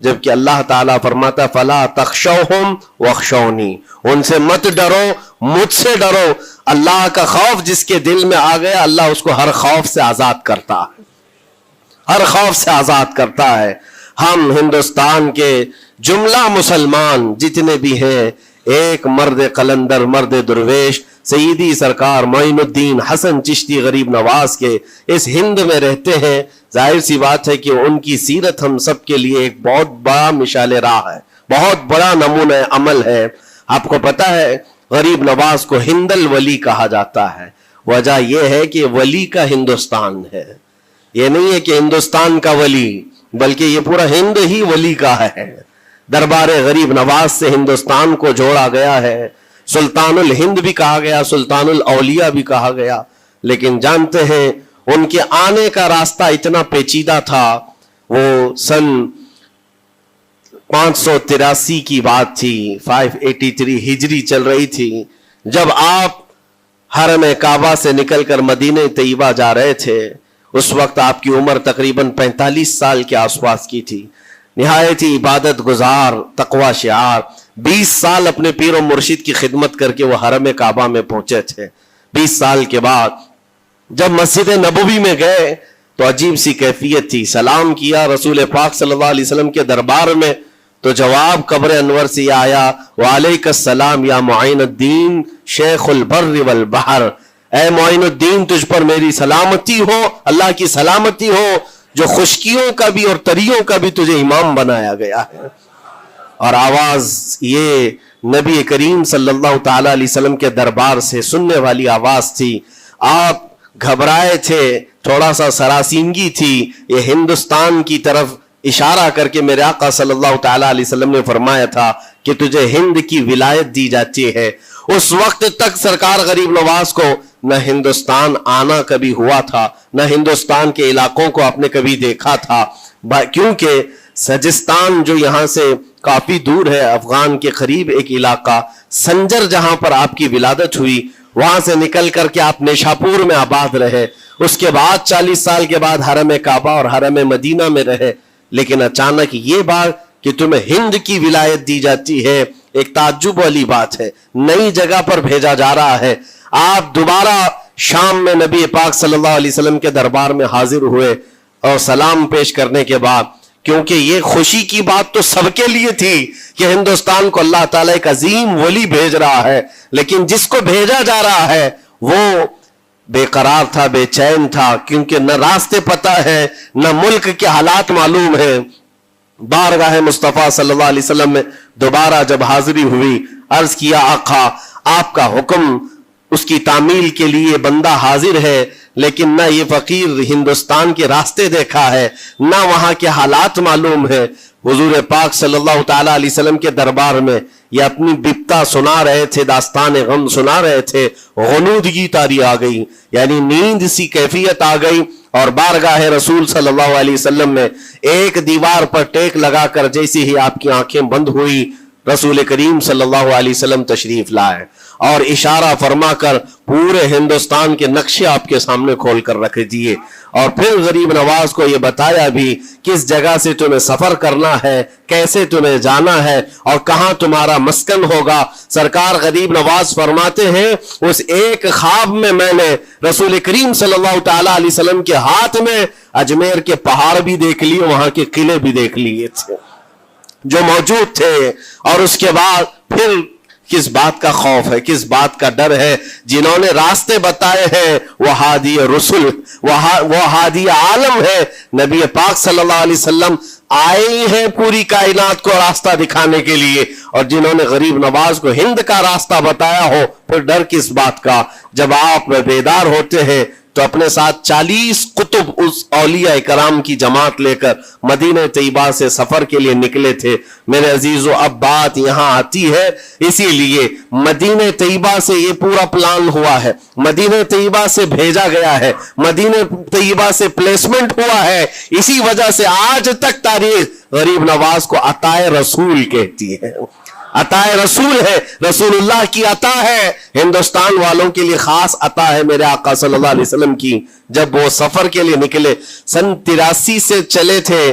جبکہ اللہ تعالیٰ فرماتا فلا تخشوہم واخشونی، ان سے مت ڈرو، مجھ سے ڈرو۔ اللہ کا خوف جس کے دل میں آ گیا، اللہ اس کو ہر خوف سے آزاد کرتا ہے، ہر خوف سے آزاد کرتا ہے۔ ہم ہندوستان کے جملہ مسلمان جتنے بھی ہیں، ایک مرد قلندر، مرد درویش سیدی سرکار معین الدین حسن چشتی غریب نواز کے اس ہند میں رہتے ہیں۔ ظاہر سی بات ہے کہ ان کی سیرت ہم سب کے لیے ایک بہت بڑا مشعل راہ ہے، بہت بڑا نمونہ عمل ہے۔ آپ کو پتہ ہے غریب نواز کو ہند الولی کہا جاتا ہے، وجہ یہ ہے کہ ولی کا ہندوستان ہے، یہ نہیں ہے کہ ہندوستان کا ولی، بلکہ یہ پورا ہند ہی ولی کا ہے۔ دربار غریب نواز سے ہندوستان کو جوڑا گیا ہے، سلطان الہند بھی کہا گیا، سلطان الاولیاء بھی کہا گیا، لیکن جانتے ہیں ان کے آنے کا راستہ اتنا پیچیدہ تھا۔ وہ سن 583 کی بات تھی، 583 ہجری چل رہی تھی، جب آپ حرم کعبہ سے نکل کر مدینہ طیبہ جا رہے تھے۔ اس وقت آپ کی عمر تقریباً 45 سال کے آس پاس کی تھی، نہایت ہی عبادت گزار، تقوی شعار، 20 سال اپنے پیر و مرشد کی خدمت کر کے وہ حرم کعبہ میں پہنچے تھے۔ 20 سال کے بعد جب مسجد نبوی میں گئے تو عجیب سی کیفیت تھی، سلام کیا رسول پاک صلی اللہ علیہ وسلم کے دربار میں، تو جواب قبر انور سے یہ آیا وعلیک السلام یا معین الدین شیخ البر والبحر، اے معین الدین تجھ پر میری سلامتی ہو، اللہ کی سلامتی ہو جو خشکیوں کا بھی اور تریوں کا بھی تجھے امام بنایا گیا ہے۔ اور آواز یہ نبی کریم صلی اللہ تعالی علیہ وسلم کے دربار سے سننے والی آواز تھی۔ آپ گھبرائے تھے، تھوڑا سا سراسیمگی تھی، یہ ہندوستان کی طرف اشارہ کر کے میرے آقا صلی اللہ تعالی علیہ وسلم نے فرمایا تھا کہ تجھے ہند کی ولایت دی جاتی ہے۔ اس وقت تک سرکار غریب نواز کو نہ ہندوستان آنا کبھی ہوا تھا، نہ ہندوستان کے علاقوں کو آپ نے کبھی دیکھا تھا، کیونکہ سجستان جو یہاں سے کافی دور ہے، افغان کے قریب ایک علاقہ سنجر جہاں پر آپ کی ولادت ہوئی، وہاں سے نکل کر کے آپ نیشاپور میں آباد رہے، اس کے بعد 40 سال کے بعد حرم کعبہ اور حرم مدینہ میں رہے۔ لیکن اچانک یہ بات کہ تمہیں ہند کی ولایت دی جاتی ہے، ایک تعجب والی بات ہے، نئی جگہ پر بھیجا جا رہا ہے۔ آپ دوبارہ شام میں نبی پاک صلی اللہ علیہ وسلم کے دربار میں حاضر ہوئے اور سلام پیش کرنے کے بعد، کیونکہ یہ خوشی کی بات تو سب کے لیے تھی کہ ہندوستان کو اللہ تعالیٰ ایک عظیم ولی بھیج رہا ہے، لیکن جس کو بھیجا جا رہا ہے وہ بے قرار تھا، بے چین تھا، کیونکہ نہ راستے پتہ ہے، نہ ملک کے حالات معلوم ہیں۔ بارگاہ مصطفیٰ صلی اللہ علیہ وسلم میں دوبارہ جب حاضری ہوئی، عرض کیا آقا آپ کا حکم، اس کی تعمیل کے لیے بندہ حاضر ہے، لیکن نہ یہ فقیر ہندوستان کے راستے دیکھا ہے، نہ وہاں کے حالات معلوم ہے۔ حضور پاک صلی اللہ تعالی علیہ وسلم کے دربار میں یہ اپنی بپتا سنا رہے تھے، داستان غم سنا رہے تھے، غنودگی طاری آ گئی، یعنی نیند سی کیفیت آ گئی، اور بارگاہ رسول صلی اللہ علیہ وسلم میں ایک دیوار پر ٹیک لگا کر جیسی ہی آپ کی آنکھیں بند ہوئی، رسول کریم صلی اللہ علیہ وسلم تشریف لائے اور اشارہ فرما کر پورے ہندوستان کے نقشے آپ کے سامنے کھول کر رکھ دیے، اور پھر غریب نواز کو یہ بتایا بھی کس جگہ سے تمہیں سفر کرنا ہے، کیسے تمہیں جانا ہے اور کہاں تمہارا مسکن ہوگا۔ سرکار غریب نواز فرماتے ہیں اس ایک خواب میں میں نے رسول کریم صلی اللہ تعالی علیہ وسلم کے ہاتھ میں اجمیر کے پہاڑ بھی دیکھ لیے، وہاں کے قلعے بھی دیکھ لیے تھے جو موجود تھے، اور اس کے بعد پھر کس بات کا خوف ہے، کس بات کا ڈر ہے؟ جنہوں نے راستے بتائے ہیں وہ ہادی رسول، وہ ہادی عالم ہے، نبی پاک صلی اللہ علیہ وسلم آئے ہی ہیں پوری کائنات کو راستہ دکھانے کے لیے، اور جنہوں نے غریب نواز کو ہند کا راستہ بتایا ہو، پھر ڈر کس بات کا؟ جب آپ بیدار ہوتے ہیں تو اپنے ساتھ 40 قطب اس اولیاء کرام کی جماعت لے کر مدینہ طیبہ سے سفر کے لیے نکلے تھے۔ میرے عزیزو اب بات یہاں آتی ہے، اسی لیے مدینہ طیبہ سے یہ پورا پلان ہوا ہے، مدینہ طیبہ سے بھیجا گیا ہے، مدینہ طیبہ سے پلیسمنٹ ہوا ہے، اسی وجہ سے آج تک تاریخ غریب نواز کو عطائے رسول کہتی ہے۔ عطائے رسول ہے، رسول اللہ کی عطا ہے، ہندوستان والوں کے لیے خاص عطا ہے میرے آقا صلی اللہ علیہ وسلم کی۔ جب وہ سفر کے لیے نکلے، سن 83 سے چلے تھے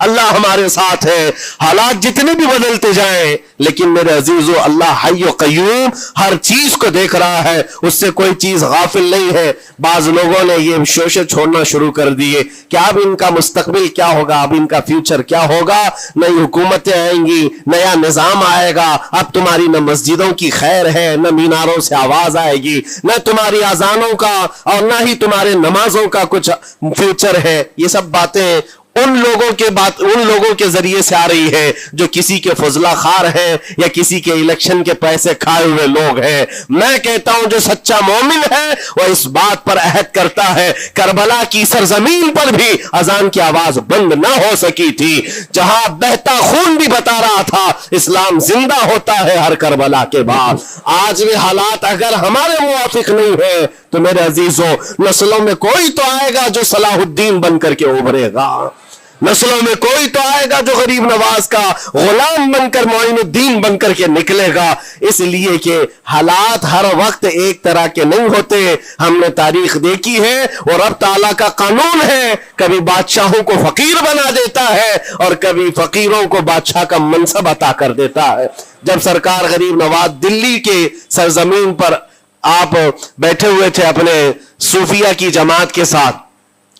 اللہ ہمارے ساتھ ہے. حالات جتنے بھی بدلتے جائیں لیکن میرے عزیزو اللہ حی و قیوم ہر چیز کو دیکھ رہا ہے, اس سے کوئی چیز غافل نہیں ہے. بعض لوگوں نے یہ شوشے چھوڑنا شروع کر دیے کہ اب ان کا مستقبل کیا ہوگا, اب ان کا فیوچر کیا ہوگا, نئی حکومتیں آئیں گی, نیا نظام آئے گا, اب تمہاری نہ مسجدوں کی خیر ہے, نہ میناروں سے آواز آئے گی, نہ تمہاری اذانوں کا اور نہ ہی تمہارے نمازوں کا کچھ فیوچر ہے. یہ سب باتیں ان لوگوں کے ذریعے سے آ رہی ہے جو کسی کے فضلہ خار ہیں یا کسی کے الیکشن کے پیسے کھائے ہوئے لوگ ہیں. میں کہتا ہوں جو سچا مومن ہے وہ اس بات پر عہد کرتا ہے کربلا کی سرزمین پر بھی اذان کی آواز بند نہ ہو سکی تھی, جہاں بہتا خون بھی بتا رہا تھا اسلام زندہ ہوتا ہے ہر کربلا کے بعد. آج بھی حالات اگر ہمارے موافق نہیں ہے تو میرے عزیزوں نسلوں میں کوئی تو آئے گا جو صلاح الدین بن کر کے ابھرے گا, نسلوں میں کوئی تو آئے گا جو غریب نواز کا غلام بن کر معین الدین بن کر کے نکلے گا. اس لیے کہ حالات ہر وقت ایک طرح کے نہیں ہوتے. ہم نے تاریخ دیکھی ہے اور رب تعالیٰ کا قانون ہے, کبھی بادشاہوں کو فقیر بنا دیتا ہے اور کبھی فقیروں کو بادشاہ کا منصب عطا کر دیتا ہے. جب سرکار غریب نواز دلی کے سرزمین پر آپ بیٹھے ہوئے تھے اپنے صوفیہ کی جماعت کے ساتھ,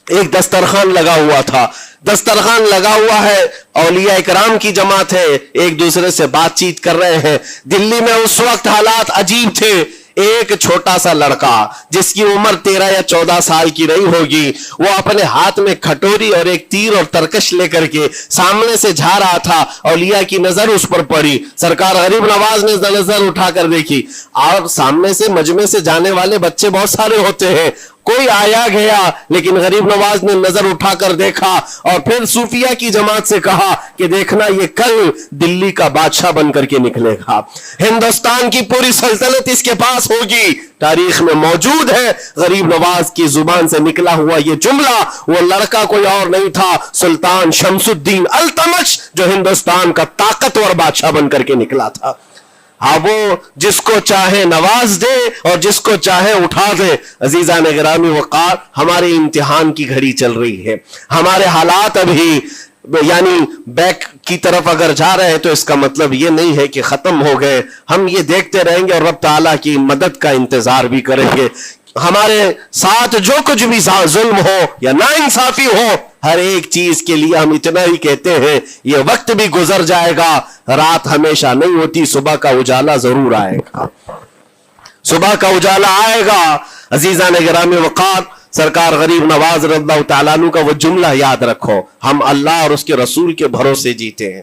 ایک دسترخوان لگا ہوا تھا, دسترخوان لگا ہوا ہے, اولیاء اکرام کی جماعت ہے, ایک دوسرے سے بات چیت کر رہے ہیں. دلی میں اس وقت حالات عجیب تھے. ایک چھوٹا سا لڑکا جس کی عمر 13 یا 14 سال کی رہی ہوگی, وہ اپنے ہاتھ میں کھٹوری اور ایک تیر اور ترکش لے کر کے سامنے سے جا رہا تھا. اولیاء کی نظر اس پر پڑی, سرکار غریب نواز نے نظر اٹھا کر دیکھی, اور سامنے سے مجمع سے جانے والے بچے بہت سارے ہوتے ہیں, کوئی آیا گیا, لیکن غریب نواز نے نظر اٹھا کر دیکھا اور پھر صوفیہ کی جماعت سے کہا کہ دیکھنا یہ کل دلی کا بادشاہ بن کر کے نکلے گا, ہندوستان کی پوری سلطنت اس کے پاس ہوگی. تاریخ میں موجود ہے غریب نواز کی زبان سے نکلا ہوا یہ جملہ. وہ لڑکا کوئی اور نہیں تھا, سلطان شمس الدین التمش, جو ہندوستان کا طاقتور بادشاہ بن کر کے نکلا تھا. ہاں وہ جس کو چاہے نواز دے اور جس کو چاہے اٹھا دے. عزیزان گرامی وقار, ہمارے امتحان کی گھڑی چل رہی ہے. ہمارے حالات ابھی یعنی بیک کی طرف اگر جا رہے ہیں تو اس کا مطلب یہ نہیں ہے کہ ختم ہو گئے. ہم یہ دیکھتے رہیں گے اور رب تعالیٰ کی مدد کا انتظار بھی کریں گے. ہمارے ساتھ جو کچھ بھی ظلم ہو یا ناانصافی ہو, ہر ایک چیز کے لیے ہم اتنا ہی کہتے ہیں یہ وقت بھی گزر جائے گا, رات ہمیشہ نہیں ہوتی, صبح کا اجالا ضرور آئے گا, صبح کا اجالا آئے گا. عزیزان گرامی وقار, سرکار غریب نواز رضی اللہ تعالیٰ عنہ کا وہ جملہ یاد رکھو, ہم اللہ اور اس کے رسول کے بھروسے جیتے ہیں,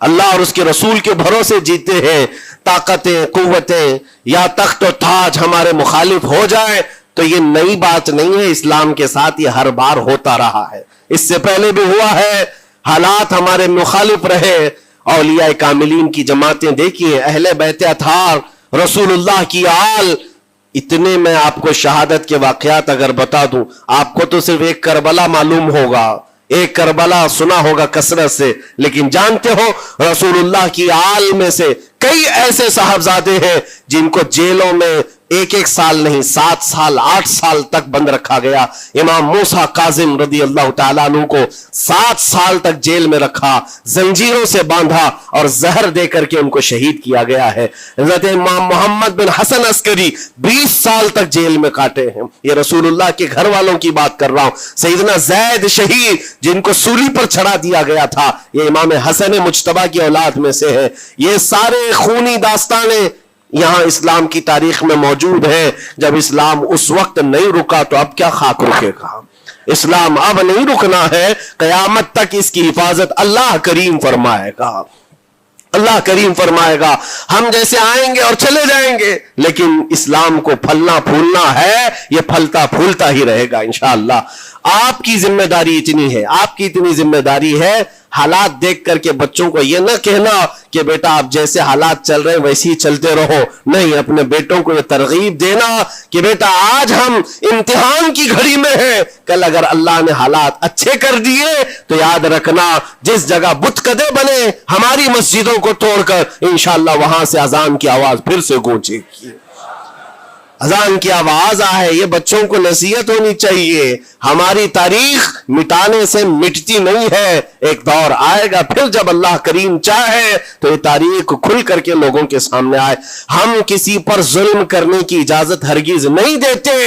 اللہ اور اس کے رسول کے بھروسے جیتے ہیں. طاقتیں, قوتیں یا تخت و تاج ہمارے مخالف ہو جائے تو یہ نئی بات نہیں ہے, اسلام کے ساتھ یہ ہر بار ہوتا رہا ہے, اس سے پہلے بھی ہوا ہے. حالات ہمارے مخالف رہے, اولیاء کاملین کی جماعتیں دیکھیے, اہل بیت اطہار, رسول اللہ کی آل, اتنے میں آپ کو شہادت کے واقعات اگر بتا دوں, آپ کو تو صرف ایک کربلا معلوم ہوگا, ایک کربلا سنا ہوگا کثرت سے, لیکن جانتے ہو رسول اللہ کی آل میں سے کئی ایسے صاحبزادے ہیں جن کو جیلوں میں ایک سال نہیں 7 سال 8 سال تک بند رکھا گیا. امام موسیٰ کاظم رضی اللہ تعالیٰ عنہ کو 7 سال تک جیل میں رکھا, زنجیروں سے باندھا اور زہر دے کر کے ان کو شہید کیا گیا ہے. حضرت امام محمد بن حسن عسکری 20 سال تک جیل میں کاٹے ہیں. یہ رسول اللہ کے گھر والوں کی بات کر رہا ہوں. سیدنا زید شہید جن کو سولی پر چڑھا دیا گیا تھا, یہ امام حسن مجتبی کی اولاد میں سے ہے. یہ سارے خونی داستانیں یہاں اسلام کی تاریخ میں موجود ہے. جب اسلام اس وقت نہیں رکا تو اب کیا خاک رکے گا؟ اسلام اب نہیں رکنا ہے, قیامت تک اس کی حفاظت اللہ کریم فرمائے گا, اللہ کریم فرمائے گا. ہم جیسے آئیں گے اور چلے جائیں گے, لیکن اسلام کو پھلنا پھولنا ہے, یہ پھلتا پھولتا ہی رہے گا انشاءاللہ. آپ کی ذمہ داری اتنی ہے, آپ کی اتنی ذمہ داری ہے, حالات دیکھ کر کے بچوں کو یہ نہ کہنا کہ بیٹا آپ جیسے حالات چل رہے ہیں ویسے ہی چلتے رہو. نہیں, اپنے بیٹوں کو یہ ترغیب دینا کہ بیٹا آج ہم امتحان کی گھڑی میں ہیں, کل اگر اللہ نے حالات اچھے کر دیے تو یاد رکھنا جس جگہ بت کدے بنے ہماری مسجدوں کو توڑ کر انشاءاللہ وہاں سے اذان کی آواز پھر سے گونجے گی. اذان کی آواز آئے، یہ بچوں کو نصیحت ہونی چاہیے۔ ہماری تاریخ مٹانے سے مٹتی نہیں ہے، ایک دور آئے گا پھر جب اللہ کریم چاہے تو یہ تاریخ کھل کر کے لوگوں کے سامنے آئے۔ ہم کسی پر ظلم کرنے کی اجازت ہرگز نہیں دیتے،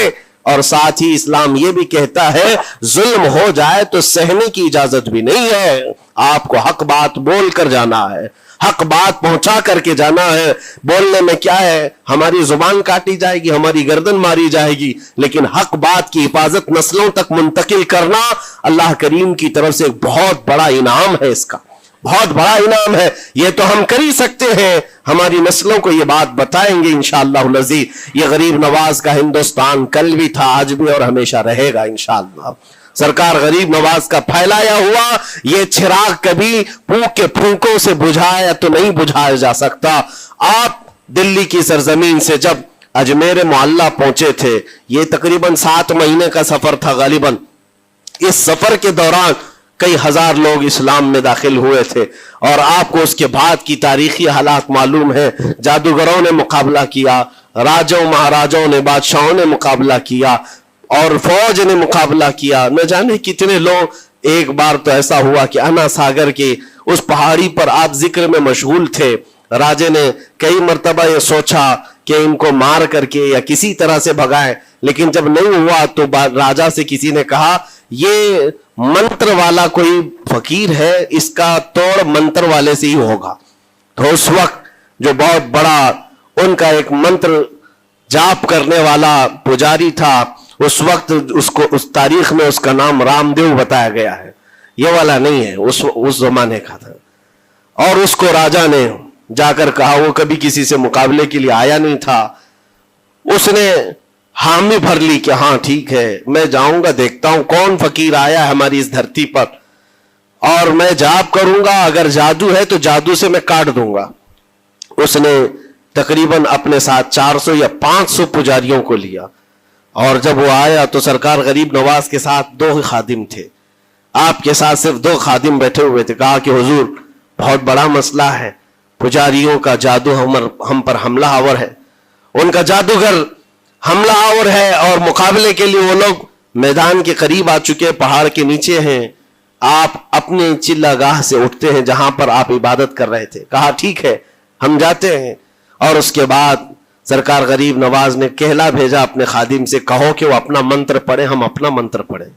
اور ساتھ ہی اسلام یہ بھی کہتا ہے ظلم ہو جائے تو سہنے کی اجازت بھی نہیں ہے۔ آپ کو حق بات بول کر جانا ہے، حق بات پہنچا کر کے جانا ہے۔ بولنے میں کیا ہے، ہماری زبان کاٹی جائے گی، ہماری گردن ماری جائے گی، لیکن حق بات کی حفاظت نسلوں تک منتقل کرنا اللہ کریم کی طرف سے ایک بہت بڑا انعام ہے، اس کا بہت بڑا انعام ہے۔ یہ تو ہم کر ہی سکتے ہیں، ہماری نسلوں کو یہ بات بتائیں گے انشاءاللہ العزیز۔ یہ غریب نواز کا ہندوستان کل بھی تھا، آج بھی اور ہمیشہ رہے گا انشاءاللہ۔ سرکار غریب نواز کا پھیلایا ہوا یہ چراغ کبھی پھونک کے پھونکوں سے بجھایا تو نہیں بجھایا جا سکتا۔ آپ دلی کی سرزمین سے جب اجمیر معلیٰ پہنچے تھے، یہ تقریباً 7 مہینے کا سفر تھا غالباً۔ اس سفر کے دوران کئی ہزار لوگ اسلام میں داخل ہوئے تھے، اور آپ کو اس کے بعد کی تاریخی حالات معلوم ہے۔ جادوگروں نے مقابلہ کیا، راجوں مہاراجوں نے، بادشاہوں نے مقابلہ کیا، اور فوج نے مقابلہ کیا، نہ جانے کتنے لوگ۔ ایک بار تو ایسا ہوا کہ انا ساگر کے اس پہاڑی پر آپ ذکر میں مشغول تھے، راجے نے کئی مرتبہ یہ سوچا کہ ان کو مار کر کے یا کسی طرح سے بھگائیں، لیکن جب نہیں ہوا تو راجہ سے کسی نے کہا یہ منتر والا کوئی فقیر ہے، اس کا توڑ منتر والے سے ہی ہوگا۔ تو اس وقت جو بہت بڑا ان کا ایک منتر جاپ کرنے والا پجاری تھا، اس وقت اس تاریخ میں اس کا نام رام دیو بتایا گیا ہے، یہ والا نہیں ہے، اس زمانے کا تھا۔ اور اس کو راجہ نے جا کر کہا، وہ کبھی کسی سے مقابلے کے لیے آیا نہیں تھا، اس نے حامی بھر لی کہ ہاں ٹھیک ہے، میں جاؤں گا، دیکھتا ہوں کون فقیر آیا ہے ہماری اس دھرتی پر، اور میں جاپ کروں گا، اگر جادو ہے تو جادو سے میں کاٹ دوں گا۔ اس نے تقریباً اپنے ساتھ 400 یا 500 پجاریوں کو لیا، اور جب وہ آیا تو سرکار غریب نواز کے ساتھ 2 خادم تھے، آپ کے ساتھ صرف 2 خادم بیٹھے ہوئے تھے۔ کہا کہ حضور بہت بڑا مسئلہ ہے، پجاریوں کا جادو ہم پر حملہ آور ہے، ان کا جادوگر حملہ آور ہے، اور مقابلے کے لیے وہ لوگ میدان کے قریب آ چکے، پہاڑ کے نیچے ہیں، آپ اپنے چلہ گاہ سے اٹھتے ہیں جہاں پر آپ عبادت کر رہے تھے۔ کہا ٹھیک ہے ہم جاتے ہیں، اور اس کے بعد سرکار غریب نواز نے کہلا بھیجا اپنے خادم سے، کہو کہ وہ اپنا منتر پڑھیں، ہم اپنا منتر پڑھیں،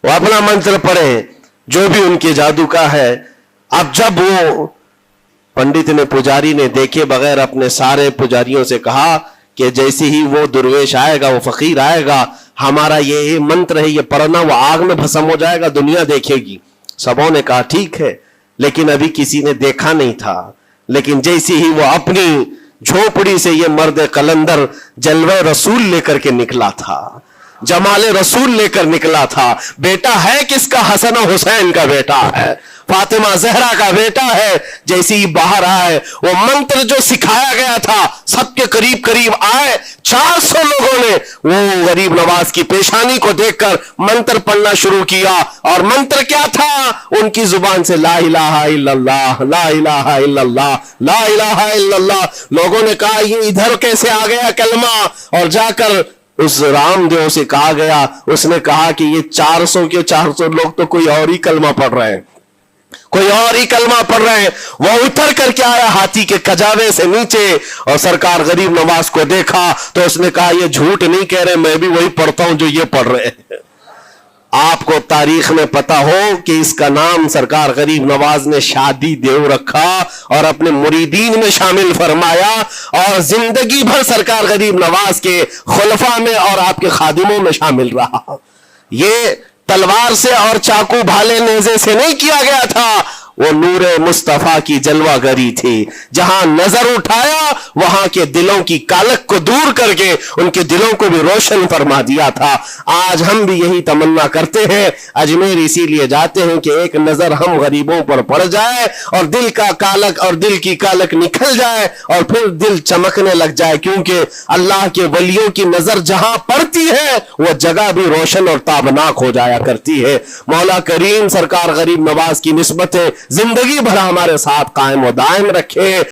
وہ اپنا منتر پڑھیں جو بھی ان کے جادو کا ہے۔ اب جب وہ پنڈت نے، پجاری نے دیکھے بغیر اپنے سارے پجاریوں سے کہا کہ جیسے ہی وہ درویش آئے گا، وہ فقیر آئے گا، ہمارا یہ منتر ہے، یہ پڑھنا، وہ آگ میں بھسم ہو جائے گا، دنیا دیکھے گی۔ سبوں نے کہا ٹھیک ہے، لیکن ابھی کسی نے دیکھا نہیں تھا، لیکن جیسے ہی وہ اپنی جھوپڑی سے یہ مرد قلندر جلوہ رسول لے کر کے نکلا تھا، جمال رسول لے کر نکلا تھا، بیٹا ہے کس کا؟ حسن و حسین کا بیٹا ہے، فاطمہ زہرا کا بیٹا ہے۔ جیسے ہی باہر آئے، وہ منتر جو سکھایا گیا تھا سب کے قریب قریب آئے، 400 لوگوں نے وہ غریب نواز کی پیشانی کو دیکھ کر منتر پڑھنا شروع کیا۔ اور منتر کیا تھا؟ ان کی زبان سے لا الہ الا اللہ، لا الہ الا اللہ، لا الہ الا اللہ۔ لوگوں نے کہا یہ ادھر کیسے آ گیا کلمہ؟ اور جا کر اس رام دیو سے کہا گیا، اس نے کہا کہ یہ 400 کے 400 لوگ تو کوئی اور ہی کلمہ پڑھ رہے ہیں، کوئی اور ہی کلمہ پڑھ رہے ہیں۔ وہ اتر کر کے آیا ہاتھی کے کجاوے سے نیچے، اور سرکار غریب نواز کو دیکھا تو اس نے کہا یہ جھوٹ نہیں کہہ رہے، میں بھی وہی پڑھتا ہوں جو یہ پڑھ رہے ہیں۔ آپ کو تاریخ میں پتا ہو کہ اس کا نام سرکار غریب نواز نے شادی دیو رکھا اور اپنے مریدین میں شامل فرمایا، اور زندگی بھر سرکار غریب نواز کے خلفاء میں اور آپ کے خادموں میں شامل رہا۔ یہ تلوار سے اور چاقو بھالے نیزے سے نہیں کیا گیا تھا، وہ نور مصطفیٰ کی جلوہ گری تھی۔ جہاں نظر اٹھایا وہاں کے دلوں کی کالک کو دور کر کے ان کے دلوں کو بھی روشن فرما دیا تھا۔ آج ہم بھی یہی تمنا کرتے ہیں، اجمیر اسی لیے جاتے ہیں کہ ایک نظر ہم غریبوں پر پڑ جائے اور دل کا کالک اور دل کی کالک نکل جائے اور پھر دل چمکنے لگ جائے، کیونکہ اللہ کے ولیوں کی نظر جہاں پڑتی ہے وہ جگہ بھی روشن اور تابناک ہو جایا کرتی ہے۔ مولا کریم سرکار غریب نواز کی نسبتیں زندگی بھر ہمارے ساتھ قائم و دائم رکھے۔